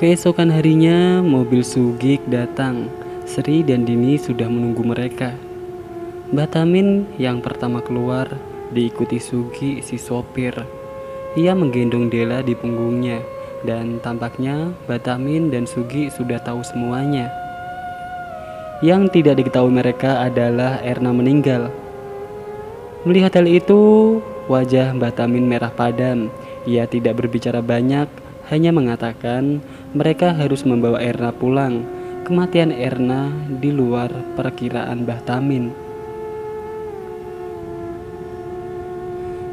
Keesokan harinya, mobil Sugik datang. Sri dan Dini sudah menunggu mereka. Mbah Tamin yang pertama keluar, diikuti Sugi si sopir. Ia menggendong Dela di punggungnya, dan tampaknya Mbah Tamin dan Sugi sudah tahu semuanya. Yang tidak diketahui mereka adalah Erna meninggal. Melihat hal itu, wajah Mbah Tamin merah padam. Ia tidak berbicara banyak, hanya mengatakan mereka harus membawa Erna pulang. Kematian Erna di luar perkiraan Mbah Tamin.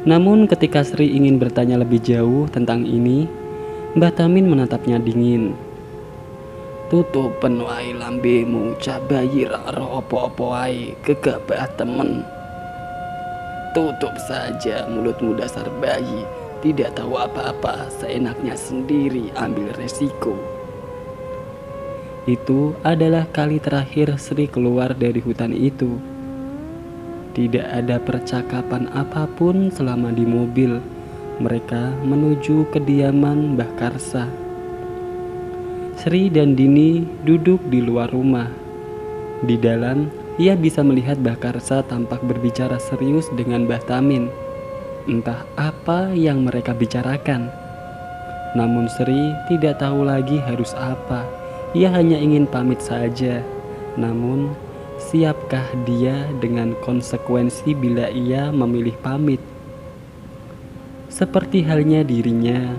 Namun ketika Sri ingin bertanya lebih jauh tentang ini, Mbah Tamin menatapnya dingin. Tutupen wae lambemu, cah bayi ra ero apa-apa wae, gegabah temen. Tutup saja mulutmu dasar bayi, tidak tahu apa-apa, seenaknya sendiri ambil resiko. Itu adalah kali terakhir Sri keluar dari hutan itu. Tidak ada percakapan apapun selama di mobil. Mereka menuju kediaman Mbah Karsa. Sri dan Dini duduk di luar rumah. Di dalam, ia bisa melihat Mbah Karsa tampak berbicara serius dengan Mbah Tamin. Entah apa yang mereka bicarakan. Namun Sri tidak tahu lagi harus apa. Ia hanya ingin pamit saja. Namun, siapkah dia dengan konsekuensi bila ia memilih pamit? Seperti halnya dirinya,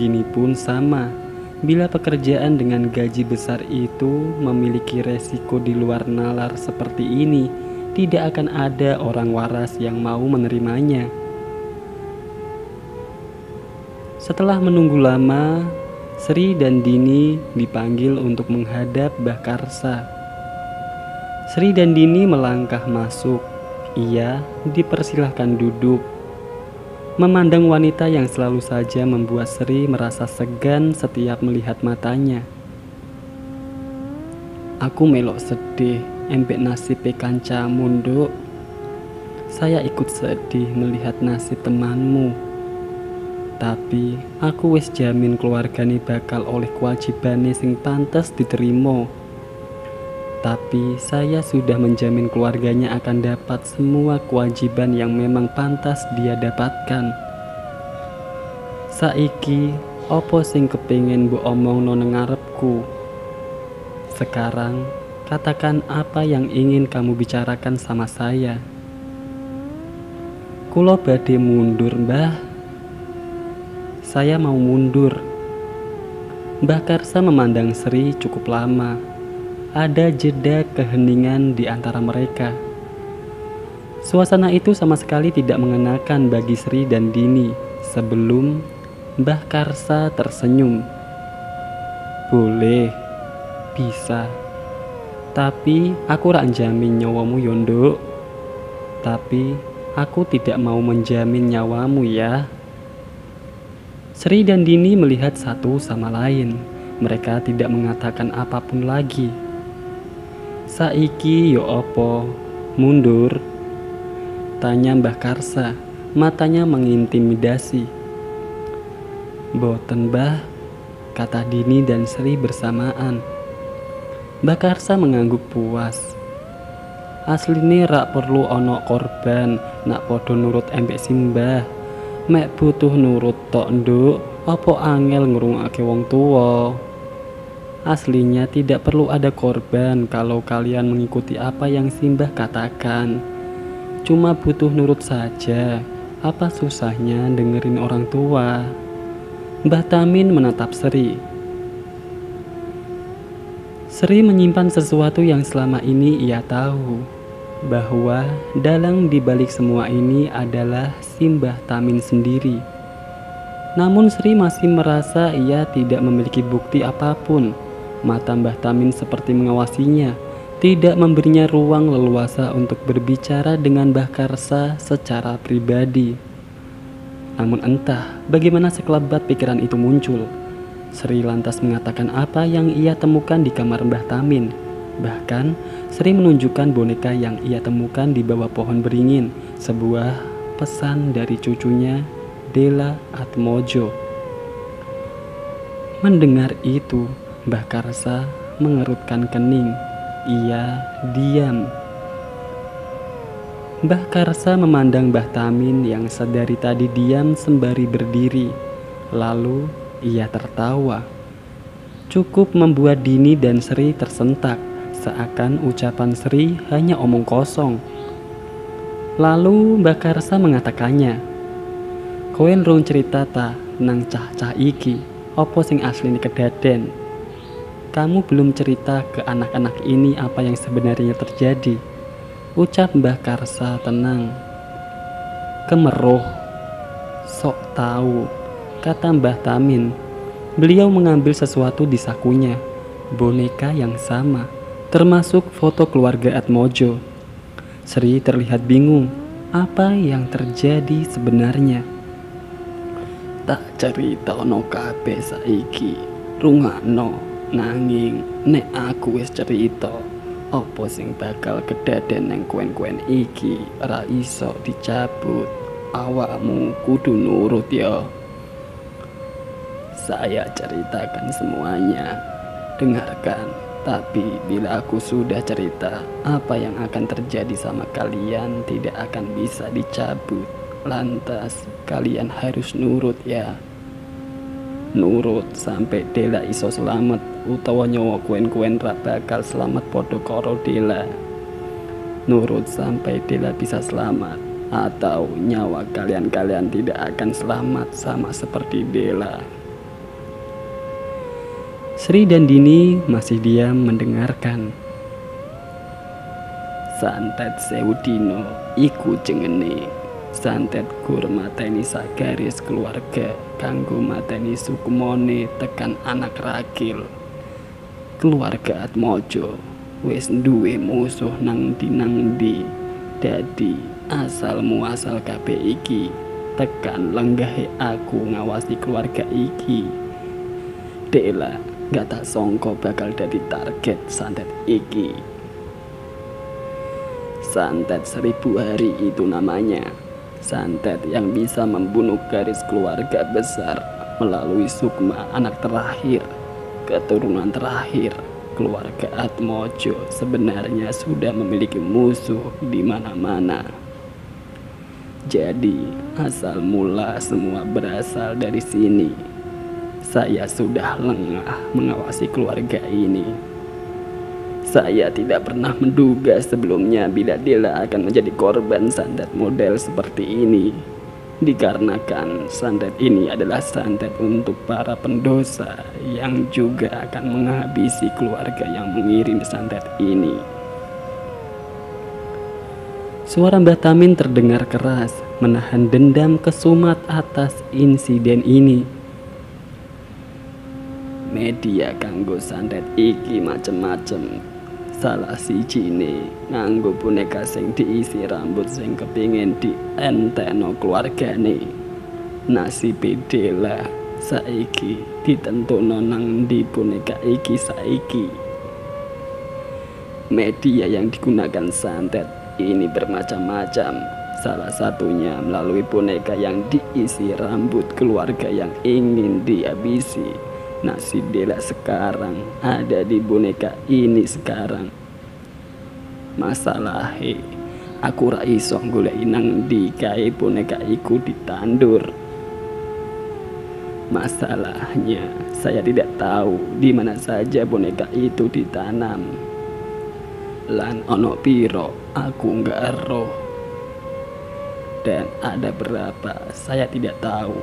Dini pun sama. Bila pekerjaan dengan gaji besar itu memiliki resiko di luar nalar seperti ini, tidak akan ada orang waras yang mau menerimanya. Setelah menunggu lama, Sri dan Dini dipanggil untuk menghadap Mbah Karsa. Sri dan Dini melangkah masuk. Ia dipersilahkan duduk. Memandang wanita yang selalu saja membuat Sri merasa segan setiap melihat matanya. Aku melok sedih, empek nasib kancamu, Nduk. Saya ikut sedih melihat nasib temanmu. Tapi aku wis jamin keluargane bakal oleh kewajibane sing pantes diterima. Tapi saya sudah menjamin keluarganya akan dapat semua kewajiban yang memang pantas dia dapatkan. Saiki opo sing kepingin mbok omongno nang ngarepku? Sekarang katakan apa yang ingin kamu bicarakan sama saya. Kulo badhe mundur, Mbah. Saya mau mundur. Mbah Karsa memandang Sri cukup lama. Ada jeda keheningan di antara mereka. Suasana itu sama sekali tidak mengenakan bagi Sri dan Dini sebelum Mbah Karsa tersenyum. Boleh, bisa. Tapi aku rak jamin nyawamu yo, Nduk. Tapi aku tidak mau menjamin nyawamu ya. Sri dan Dini melihat satu sama lain. Mereka tidak mengatakan apapun lagi. Saiki yo opo? Mundur? Tanya Mbah Karsa. Matanya mengintimidasi. Boten, Mbah, kata Dini dan Sri bersamaan. Mbah Karsa mengangguk puas. Asline rak perlu ono korban, nak podo nurut empek simbah. Mek butuh nurut tok, Nduk. Apa angel ngrungake wong tuwa? Aslinya tidak perlu ada korban kalau kalian mengikuti apa yang Simbah katakan. Cuma butuh nurut saja. Apa susahnya dengerin orang tua? Mbah Tamin menatap Sri. Sri menyimpan sesuatu yang selama ini ia tahu, bahwa dalang dibalik semua ini adalah Simbah Tamin sendiri. Namun Sri masih merasa ia tidak memiliki bukti apapun. Mata Mbah Tamin seperti mengawasinya, tidak memberinya ruang leluasa untuk berbicara dengan Mbah Karsa secara pribadi. Namun entah bagaimana sekelebat pikiran itu muncul. Sri lantas mengatakan apa yang ia temukan di kamar Mbah Tamin. Bahkan Sri menunjukkan boneka yang ia temukan di bawah pohon beringin, sebuah pesan dari cucunya, Dela Atmojo. Mendengar itu, Mbah Karsa mengerutkan kening. Ia diam. Mbah Karsa memandang Mbah Tamin yang sedari tadi diam sembari berdiri. Lalu ia tertawa. Cukup membuat Dini dan Sri tersentak, seakan ucapan Sri hanya omong kosong. Lalu Mbah Karsa mengatakannya, "Koen rung cerita ta nang cah-cah iki, opo sing asline kedaden? Kamu belum cerita ke anak-anak ini apa yang sebenarnya terjadi," ucap Mbah Karsa tenang. "Kemeruh, sok tahu," kata Mbah Tamin. Beliau mengambil sesuatu di sakunya, boneka yang sama, termasuk foto keluarga Atmojo. Sri terlihat bingung, apa yang terjadi sebenarnya. "Tak caritono kabeh saiki, rungokno, nanging nek aku wis cerita, apa sing bakal kedaden nang kuen-kuen iki ora iso dicabut. Awakmu kudu nurut ya." "Saya ceritakan semuanya, dengarkan. Tapi bila aku sudah cerita, apa yang akan terjadi sama kalian tidak akan bisa dicabut. Lantas kalian harus nurut ya. Nurut sampai Dela iso selamat, utawa nyawa kuen-kuen ra bakal selamat padha karo Dela. Nurut sampai Dela bisa selamat, atau nyawa kalian-kalian tidak akan selamat sama seperti Dela." Sri dan Dini masih diam mendengarkan. "Santet Seudino iku jengene. Santet gur mateni sagaris keluarga kanggo mateni sukmone tekan anak ragil. Keluarga Atmojo wis duwe musuh nang ndi. Dadi asal muasal kabeh iki tekan lenggahe aku ngawasi keluarga iki. Dela gak tak songko bakal jadi target santet iki. Santet 1000 hari itu namanya. Santet yang bisa membunuh garis keluarga besar melalui sukma anak terakhir, keturunan terakhir. Keluarga Atmojo sebenarnya sudah memiliki musuh di mana-mana. Jadi asal mula semua berasal dari sini. Saya sudah lengah mengawasi keluarga ini. Saya tidak pernah menduga sebelumnya bila Dela akan menjadi korban santet model seperti ini. Dikarenakan santet ini adalah santet untuk para pendosa yang juga akan menghabisi keluarga yang mengirim santet ini." Suara Mbah Tamin terdengar keras, menahan dendam kesumat atas insiden ini. "Media kanggo santet iki macem-macem. Salah sijine nganggo boneka sing diisi rambut sing kepingin dientekno keluargane. Nasibe Dela saiki ditentuno nang ndi boneka iki saiki. Media yang digunakan santet ini bermacam-macam. Salah satunya melalui boneka yang diisi rambut keluarga yang ingin dihabisi. Nasib Dela sekarang ada di boneka ini sekarang. Masalahnya aku ra iso goleki nang ndi kae boneka iku ditandur. Masalahnya saya tidak tahu di mana saja boneka itu ditanam. Lan ono piro aku nggak eroh. Dan ada berapa saya tidak tahu.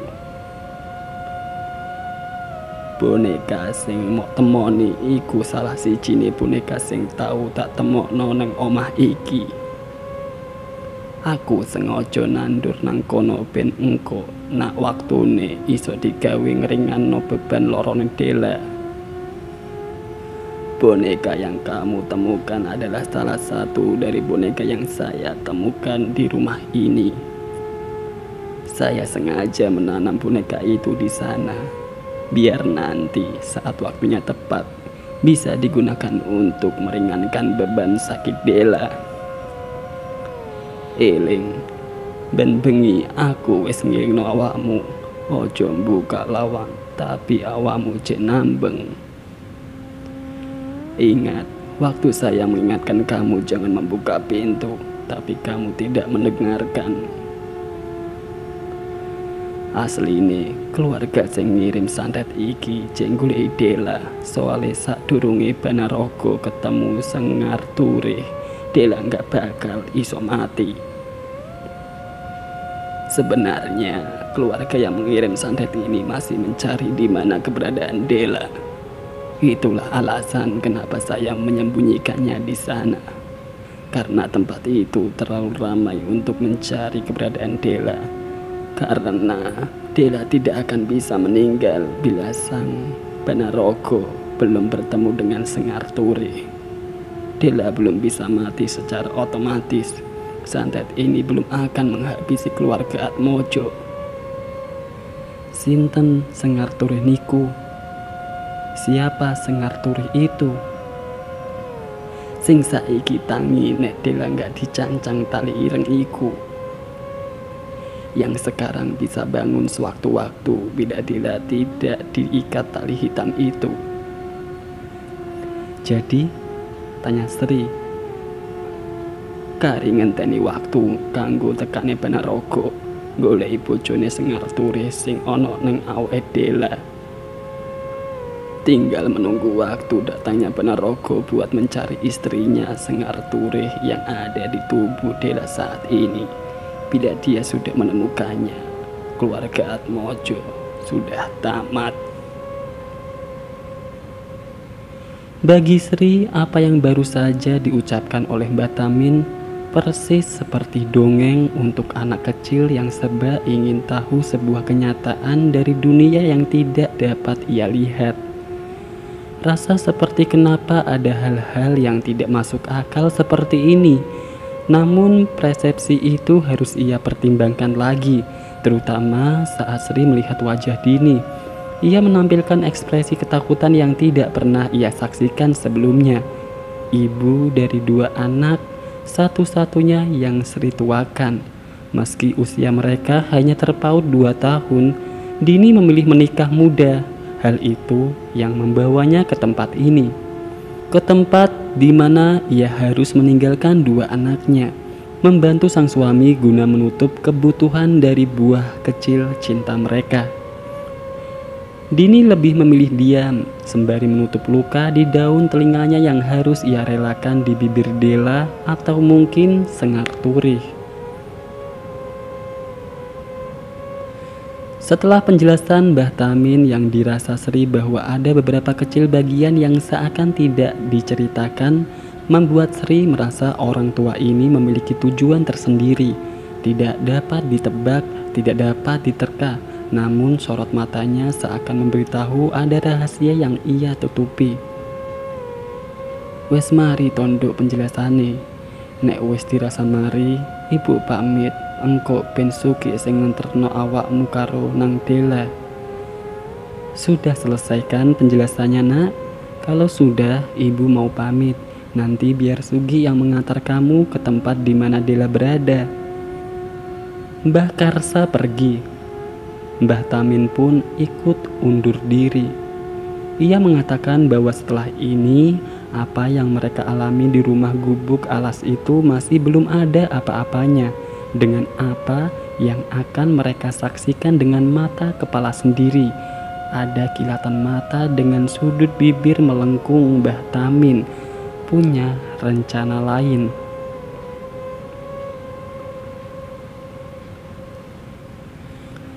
Boneka sing mok temoni iku salah sijine boneka sing tau tak temokno nang omah iki. Aku sengaja nandur nang kono ben engko nak waktune iso digawe ngeringanno beban lorone Dela. Boneka yang kamu temukan adalah salah satu dari boneka yang saya temukan di rumah ini. Saya sengaja menanam boneka itu di sana, biar nanti saat waktunya tepat bisa digunakan untuk meringankan beban sakit Dela. Eling ben bengi aku wis ngiringno awakmu Ojo buka lawang, tapi awamu cek nambeng. Ingat, waktu saya mengingatkan kamu jangan membuka pintu, tapi kamu tidak mendengarkan. Asli ini keluarga sing ngirim santet iki jenggule Dela, soale sadurunge Banaraga ketemu Sengar Turih, Dela nggak bakal iso mati. Sebenarnya keluarga yang mengirim santet ini masih mencari di mana keberadaan Dela. Itulah alasan kenapa saya menyembunyikannya di sana. Karena tempat itu terlalu ramai untuk mencari keberadaan Dela. Karena Dela tidak akan bisa meninggal bila sang Banaraga belum bertemu dengan Sengar Turih. Dela belum bisa mati secara otomatis. Santet ini belum akan menghabisi keluarga Atmojo. Sinten Sengar Turih niku? Siapa Sengar Turih itu? Sing saiki tangi nek Dela nggak dicancang tali ireng iku, yang sekarang bisa bangun sewaktu-waktu bila Dela tidak diikat tali hitam itu. Jadi, tanya Sri, kari ngenteni waktu kanggo tekane Banaraga goleki bojone Sengar Turih sing ana ning awake Dela. Tinggal menunggu waktu datangnya Banaraga buat mencari istrinya Sengar Turih yang ada di tubuh Dela saat ini. Bila dia sudah menemukannya, keluarga Atmojo sudah tamat. Bagi Sri, apa yang baru saja diucapkan oleh Mbah Tamin persis seperti dongeng untuk anak kecil yang serba ingin tahu sebuah kenyataan dari dunia yang tidak dapat ia lihat. Rasa seperti kenapa ada hal-hal yang tidak masuk akal seperti ini. Namun persepsi itu harus ia pertimbangkan lagi, terutama saat Sri melihat wajah Dini. Ia menampilkan ekspresi ketakutan yang tidak pernah ia saksikan sebelumnya. Ibu dari 2 anak, satu-satunya yang Sri tuakan. Meski usia mereka hanya terpaut 2 tahun, Dini memilih menikah muda. Hal itu yang membawanya ke tempat ini. Ke tempat di mana ia harus meninggalkan 2 anaknya, membantu sang suami guna menutup kebutuhan dari buah kecil cinta mereka. Dini lebih memilih diam, sembari menutup luka di daun telinganya yang harus ia relakan di bibir Dela atau mungkin Sengar Turih. Setelah penjelasan Mbah Tamin yang dirasa Sri bahwa ada beberapa kecil bagian yang seakan tidak diceritakan, membuat Sri merasa orang tua ini memiliki tujuan tersendiri, tidak dapat ditebak, tidak dapat diterka. Namun sorot matanya seakan memberitahu ada rahasia yang ia tutupi. Wes mari tondok penjelasane. Nek wes dirasa mari, ibu pamit. Engkau ben sugih sing ngenterno awakmu karo nang Dela. Sudah selesaikan penjelasannya, Nak? Kalau sudah, ibu mau pamit. Nanti biar Sugi yang mengantar kamu ke tempat di mana Dela berada. Mbah Karsa pergi. Mbah Tamin pun ikut undur diri. Ia mengatakan bahwa setelah ini, apa yang mereka alami di rumah gubuk alas itu masih belum ada apa-apanya dengan apa yang akan mereka saksikan dengan mata kepala sendiri. Ada kilatan mata dengan sudut bibir melengkung. Mbah Tamin punya rencana lain.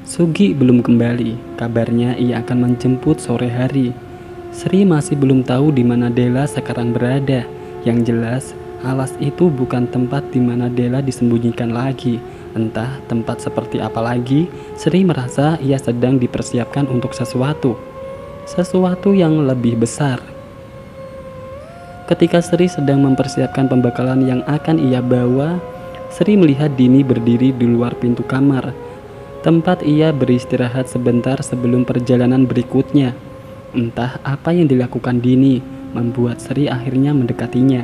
Sugi belum kembali. Kabarnya ia akan menjemput sore hari. Sri masih belum tahu di mana Dela sekarang berada. Yang jelas, alas itu bukan tempat di mana Dela disembunyikan lagi. Entah tempat seperti apa lagi. Sri merasa ia sedang dipersiapkan untuk sesuatu yang lebih besar. Ketika Sri sedang mempersiapkan pembekalan yang akan ia bawa, Sri melihat Dini berdiri di luar pintu kamar, tempat ia beristirahat sebentar sebelum perjalanan berikutnya. Entah apa yang dilakukan Dini membuat Sri akhirnya mendekatinya,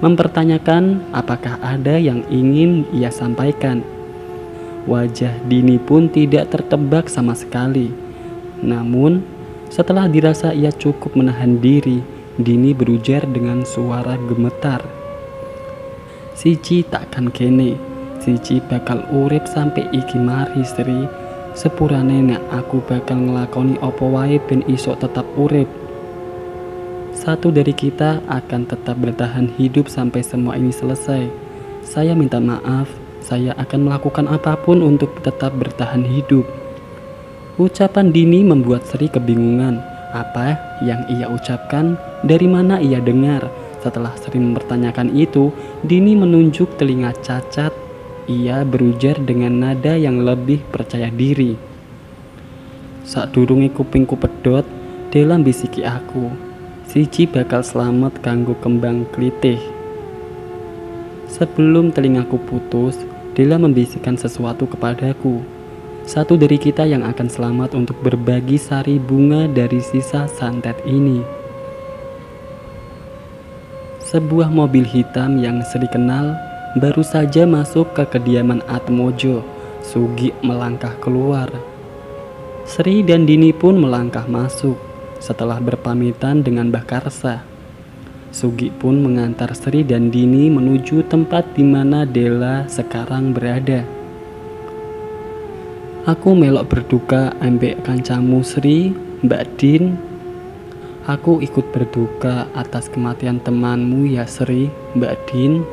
mempertanyakan apakah ada yang ingin ia sampaikan. Wajah Dini pun tidak tertebak sama sekali. Namun, setelah dirasa ia cukup menahan diri, Dini berujar dengan suara gemetar. "Siji takkan kene, siji bakal urip sampai iki mari Sri. Sepurane nek aku bakal ngelakoni opo wae ben iso tetap urip. Satu dari kita akan tetap bertahan hidup sampai semua ini selesai. Saya minta maaf, saya akan melakukan apapun untuk tetap bertahan hidup." Ucapan Dini membuat Sri kebingungan. Apa yang ia ucapkan? Dari mana ia dengar? Setelah Sri mempertanyakan itu, Dini menunjuk telinga cacat. Ia berujar dengan nada yang lebih percaya diri. "Sadurunge kupingku pedot, Dela bisiki aku. Siji bakal selamat kanggo kembang klitih." Sebelum telingaku putus, Dela membisikkan sesuatu kepadaku. Satu dari kita yang akan selamat untuk berbagi sari bunga dari sisa santet ini. Sebuah mobil hitam yang Sri kenal baru saja masuk ke kediaman Atmojo. Sugi melangkah keluar. Sri dan Dini pun melangkah masuk setelah berpamitan dengan Mbah Karsa. Sugi pun mengantar Sri dan Dini menuju tempat di mana Dela sekarang berada. "Aku melok berduka ambek kancamu Sri, Mbak Din. Aku ikut berduka atas kematian temanmu ya Sri, Mbak Din,"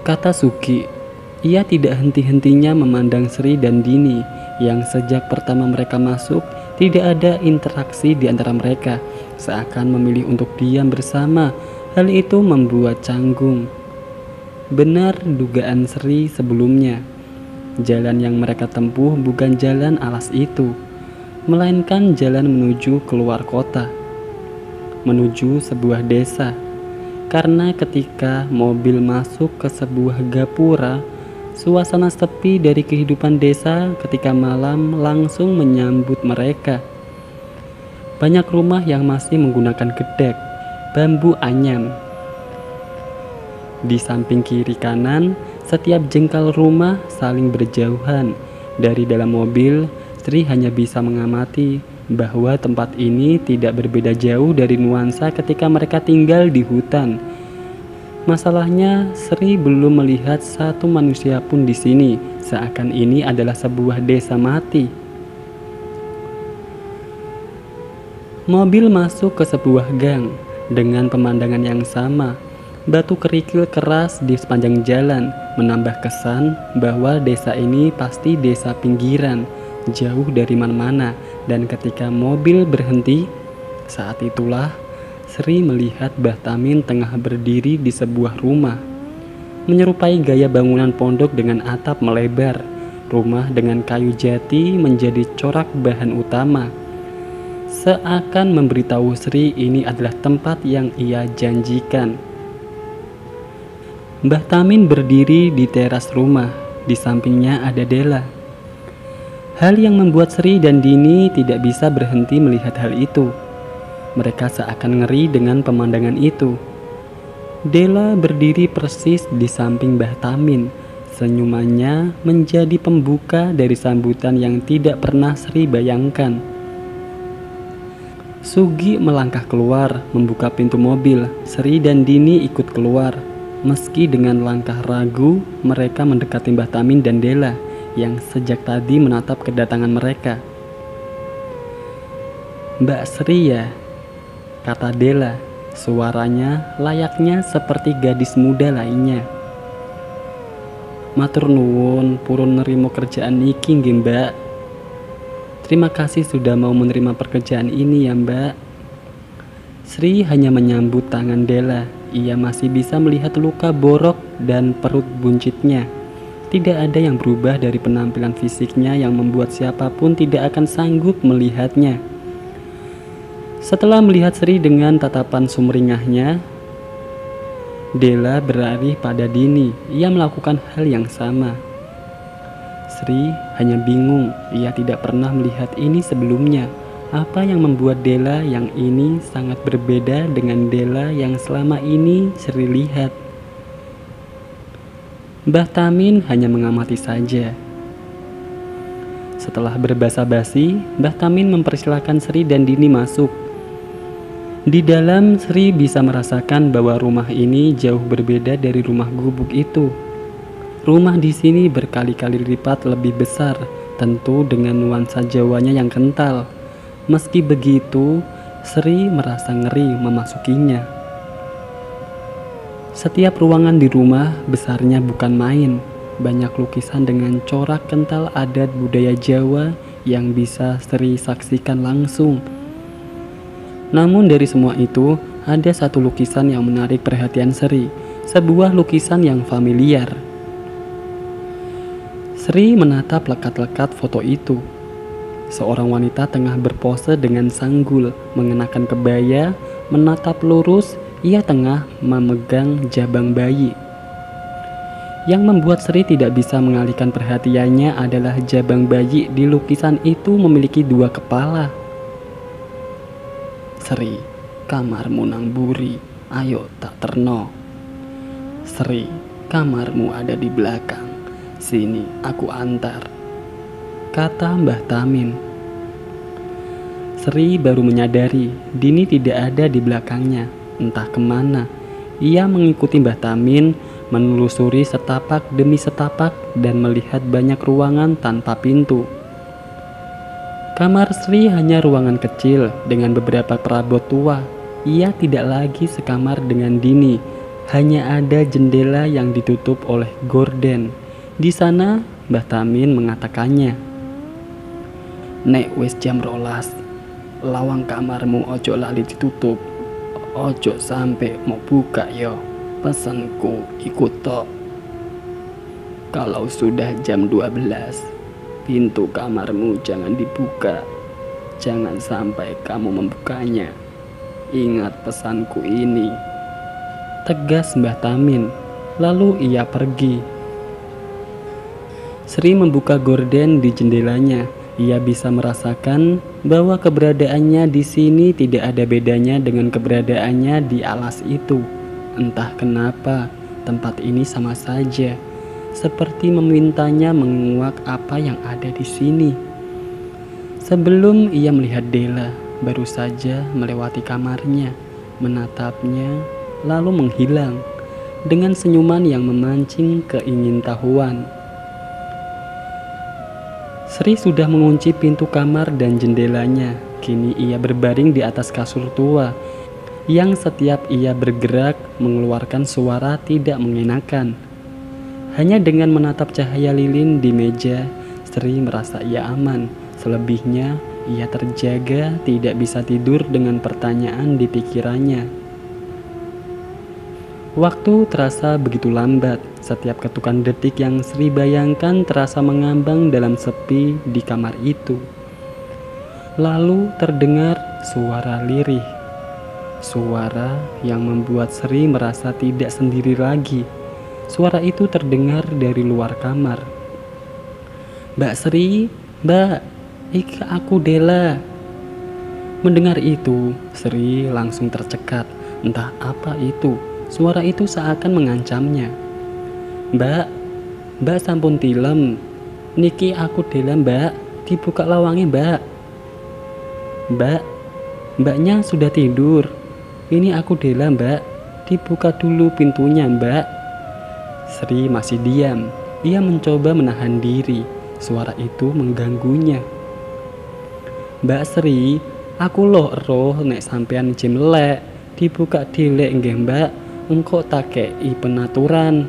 kata Sugi. Ia tidak henti-hentinya memandang Sri dan Dini yang sejak pertama mereka masuk tidak ada interaksi di antara mereka, seakan memilih untuk diam bersama. Hal itu membuat canggung. Benar dugaan Sri sebelumnya. Jalan yang mereka tempuh bukan jalan alas itu, melainkan jalan menuju keluar kota, menuju sebuah desa. Karena ketika mobil masuk ke sebuah gapura, suasana sepi dari kehidupan desa ketika malam langsung menyambut mereka. Banyak rumah yang masih menggunakan gedek, bambu anyam. Di samping kiri kanan, setiap jengkal rumah saling berjauhan. Dari dalam mobil, Sri hanya bisa mengamati bahwa tempat ini tidak berbeda jauh dari nuansa ketika mereka tinggal di hutan. Masalahnya, Sri belum melihat satu manusia pun di sini, seakan ini adalah sebuah desa mati. Mobil masuk ke sebuah gang dengan pemandangan yang sama. Batu kerikil keras di sepanjang jalan menambah kesan bahwa desa ini pasti desa pinggiran, jauh dari mana-mana. Dan ketika mobil berhenti, saat itulah Sri melihat Mbah Tamin tengah berdiri di sebuah rumah, menyerupai gaya bangunan pondok dengan atap melebar. Rumah dengan kayu jati menjadi corak bahan utama, seakan memberitahu Sri ini adalah tempat yang ia janjikan. Mbah Tamin berdiri di teras rumah, di sampingnya ada Dela. Hal yang membuat Sri dan Dini tidak bisa berhenti melihat hal itu. Mereka seakan ngeri dengan pemandangan itu. Dela berdiri persis di samping Mbah Tamin. Senyumannya menjadi pembuka dari sambutan yang tidak pernah Sri bayangkan. Sugi melangkah keluar, membuka pintu mobil. Sri dan Dini ikut keluar. Meski dengan langkah ragu, mereka mendekati Mbah Tamin dan Dela yang sejak tadi menatap kedatangan mereka. "Mbak Sri ya?" kata Dela. Suaranya layaknya seperti gadis muda lainnya. "Matur nuwun purun nerimo kerjaan iki nggih, Mbak. Terima kasih sudah mau menerima pekerjaan ini ya, Mbak." Sri hanya menyambut tangan Dela. Ia masih bisa melihat luka borok dan perut buncitnya. Tidak ada yang berubah dari penampilan fisiknya yang membuat siapapun tidak akan sanggup melihatnya. Setelah melihat Sri dengan tatapan sumringahnya, Dela beralih pada Dini. Ia melakukan hal yang sama. Sri hanya bingung, ia tidak pernah melihat ini sebelumnya. Apa yang membuat Dela yang ini sangat berbeda dengan Dela yang selama ini Sri lihat? Mbah Tamin hanya mengamati saja. Setelah berbasa-basi, Mbah Tamin mempersilahkan Sri dan Dini masuk. Di dalam, Sri bisa merasakan bahwa rumah ini jauh berbeda dari rumah gubuk itu. Rumah di sini berkali-kali lipat lebih besar, tentu dengan nuansa Jawanya yang kental. Meski begitu, Sri merasa ngeri memasukinya. Setiap ruangan di rumah besarnya bukan main. Banyak lukisan dengan corak kental adat budaya Jawa yang bisa Sri saksikan langsung. Namun dari semua itu, ada satu lukisan yang menarik perhatian Sri, sebuah lukisan yang familiar. Sri menatap lekat-lekat foto itu. Seorang wanita tengah berpose dengan sanggul, mengenakan kebaya, menatap lurus, ia tengah memegang jabang bayi. Yang membuat Sri tidak bisa mengalihkan perhatiannya adalah jabang bayi di lukisan itu memiliki dua kepala. Sri, kamarmu nang buri, ayo tak terno. Sri, kamarmu ada di belakang, sini aku antar, kata Mbah Tamin. Sri baru menyadari Dini tidak ada di belakangnya, entah kemana. Ia mengikuti Mbah Tamin, menelusuri setapak demi setapak dan melihat banyak ruangan tanpa pintu. Kamar Sri hanya ruangan kecil dengan beberapa perabot tua. Ia tidak lagi sekamar dengan Dini, hanya ada jendela yang ditutup oleh gorden. Di sana Mbah Tamin mengatakannya, "Nek wis jam 12, lawang kamarmu ojo lali ditutup. Ojo sampai mau buka yo. Pesanku ikut tok. Kalau sudah jam 12, pintu kamarmu jangan dibuka. Jangan sampai kamu membukanya. Ingat pesanku ini," tegas Mbah Tamin. Lalu ia pergi. Sri membuka gorden di jendelanya. Ia bisa merasakan bahwa keberadaannya di sini tidak ada bedanya dengan keberadaannya di alas itu. Entah kenapa, tempat ini sama saja, seperti memintanya menguak apa yang ada di sini. Sebelum ia melihat Dela, baru saja melewati kamarnya, menatapnya, lalu menghilang dengan senyuman yang memancing keingintahuan. Sri sudah mengunci pintu kamar dan jendelanya. Kini ia berbaring di atas kasur tua yang setiap ia bergerak mengeluarkan suara tidak mengenakan. Hanya dengan menatap cahaya lilin di meja, Sri merasa ia aman. Selebihnya, ia terjaga tidak bisa tidur dengan pertanyaan di pikirannya. Waktu terasa begitu lambat. Setiap ketukan detik yang Sri bayangkan terasa mengambang dalam sepi di kamar itu. Lalu terdengar suara lirih. Suara yang membuat Sri merasa tidak sendiri lagi. Suara itu terdengar dari luar kamar. "Mbak Sri, Mbak, iki aku Dela." Mendengar itu, Sri langsung tercekat. Entah apa itu. Suara itu seakan mengancamnya. Mbak sampun tilem. Niki aku Dela, Mbak. Dibuka lawangnya, Mbak." Mbaknya sudah tidur. "Ini aku Dela, Mbak. Dibuka dulu pintunya, Mbak." Sri masih diam. Ia mencoba menahan diri. Suara itu mengganggunya. "Mbak Sri, aku roh nek sampean jam melek. Dibuka dilek nggih, Mbak. Engkau tak kei penaturan."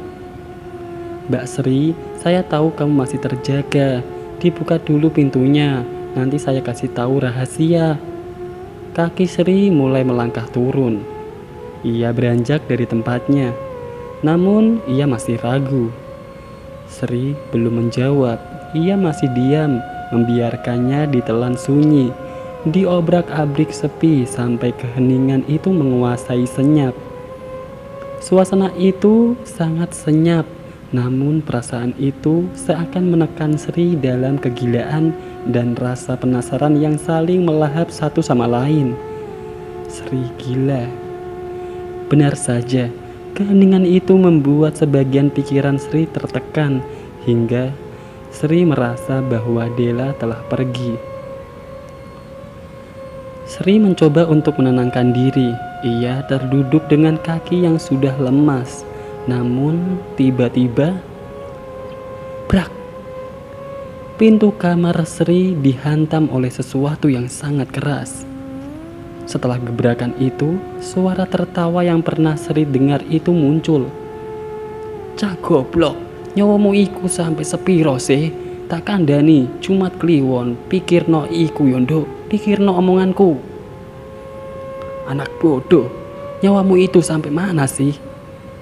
"Mbak Sri, saya tahu kamu masih terjaga. Dibuka dulu pintunya. Nanti saya kasih tahu rahasia." Kaki Sri mulai melangkah turun. Ia beranjak dari tempatnya. Namun ia masih ragu. Sri belum menjawab. Ia masih diam, membiarkannya ditelan sunyi. Diobrak-abrik sepi sampai keheningan itu menguasai senyap. Suasana itu sangat senyap, namun perasaan itu seakan menekan Sri dalam kegilaan dan rasa penasaran yang saling melahap satu sama lain. Sri gila. Benar saja, keheningan itu membuat sebagian pikiran Sri tertekan hingga Sri merasa bahwa Dela telah pergi. Sri mencoba untuk menenangkan diri. Ia terduduk dengan kaki yang sudah lemas. Namun tiba-tiba, brak! Pintu kamar Sri dihantam oleh sesuatu yang sangat keras. Setelah gebrakan itu, suara tertawa yang pernah Sri dengar itu muncul. "Cah goblok, nyawamu iku sampai sepiro sih? Tak kandani, cumat kliwon, pikirno iku yo nduk, pikirno omonganku." "Anak bodoh, nyawamu itu sampai mana sih?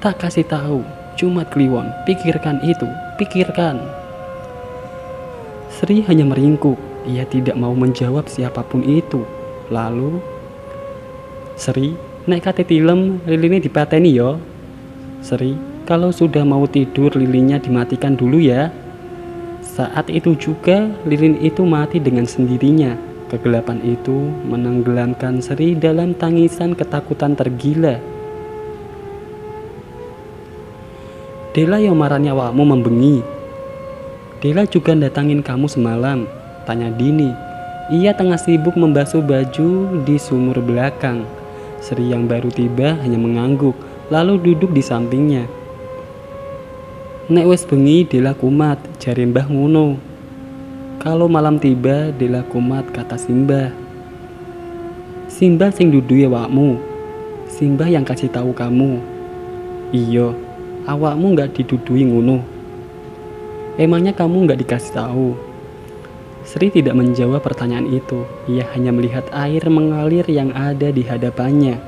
Tak kasih tahu, cumat kliwon, pikirkan itu, pikirkan." Sri hanya meringkuk, ia tidak mau menjawab siapapun itu. Lalu, "Sri, nek kate tilem lilinnya dipateni yo." "Sri, kalau sudah mau tidur lilinnya dimatikan dulu ya." Saat itu juga lilin itu mati dengan sendirinya. Kegelapan itu menenggelamkan Sri dalam tangisan ketakutan tergila. "Dela yo marahnya awakmu membengi." "Dela juga datangin kamu semalam," tanya Dini. Ia tengah sibuk membasuh baju di sumur belakang. Sri yang baru tiba hanya mengangguk, lalu duduk di sampingnya. "Nek wis bengi Dela kumat, jare Mbah ngono. Kalau malam tiba Dela kumat," kata Simbah. "Simbah sing duduhi awakmu. Simbah yang kasih tahu kamu." "Iya, awakmu gak diduduhi ngono. Emangnya kamu gak dikasih tahu?" Sri tidak menjawab pertanyaan itu. Ia hanya melihat air mengalir yang ada di hadapannya.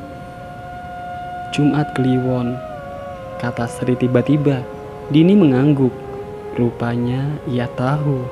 "Jumat Kliwon," kata Sri tiba-tiba. Dini mengangguk. Rupanya ia tahu.